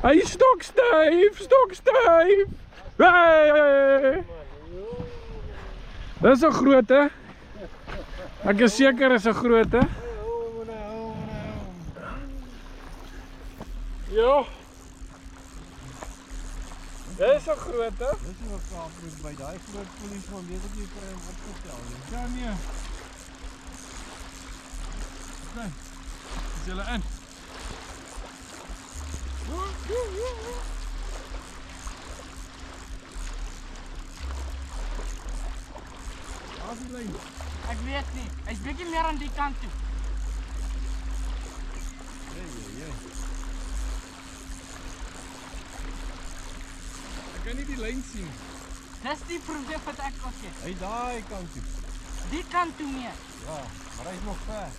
Hy is stokstyf, stokstyf. Hey! Dis 'n groote. Ek is seker is 'n groote. Ja. Dis 'n groote. Dis nie 'n kaapbrood by daai groot polies van weet ek nie kry hom opgestel nie. Ja nee. Nee. Is julle in? Waar is die lyn? Ek weet nie. Hy's bietjie meer aan die kant toe. Ek kan nie die lyn sien. Dis die probleem wat ek ook het. Hy daai kant toe. Die kant toe meer. Ja, maar hy's nog ver.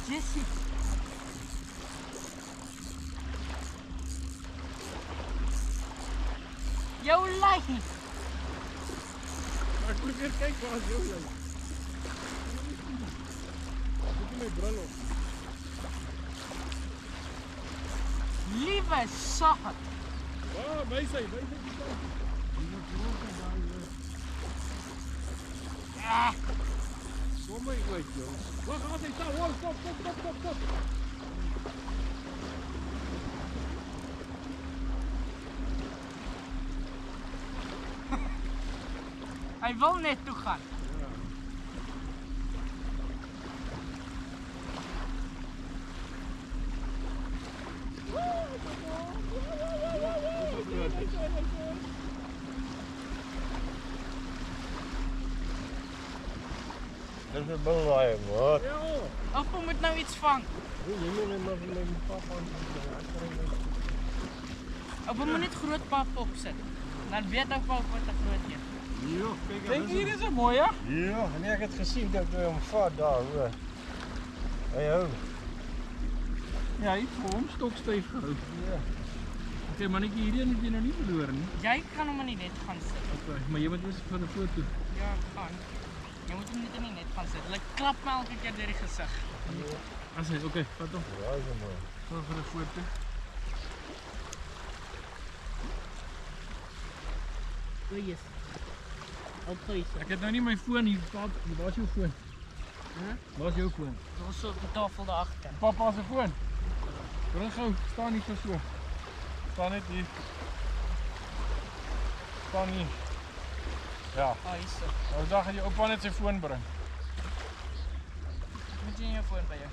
Jessie. Jou lyn. Ek probeer kyk waar is jou lyn. Ek het my bril op. Liewe saad. Waar, wys hy die kant. Ah, Kom my uit, joh. Waar gaan hy staan? Hoor, stop. hy wil net toe gaan. Dis 'n belangrike wat. Ja. Oupa moet nou iets vang. Jy moet net maar my pap aan. Oupa moet net groot pap opsit. Dan weet oupa wat 'n groot een. Ja, kyk Dink hier is 'n mooi, hè? Ja, nee, ek het gesien dat hy hom vat daar, hoor. Hy hou. Ja, hy het vir hom stokstyf gehou. Ja. Okay, mannetjie, hierdie moet jy nou nie verloor nie. Jy kan hom in die net gaan sit. Okay, maar jy moet eers vir 'n foto. Ja, gaan. Jy moet hom net in die net gaan sit. Hulle klap my elke keer deur die gesig. As hy, okay, vat hom. Ja, is mooi. Gaan vir 'n foto. Goeies. Oupa is. Ek het nou nie my foon hier. Waar is jou foon? Hæ? Waar is jou foon? Ons op die tafel daar agter. Papa se foon. Bring gou, staan nie so. Staan net hier. Staan hier. Ja. Ah, hierso. Nou dag gaan jy oupa net sy foon bring. Moet jy jou foon by jou?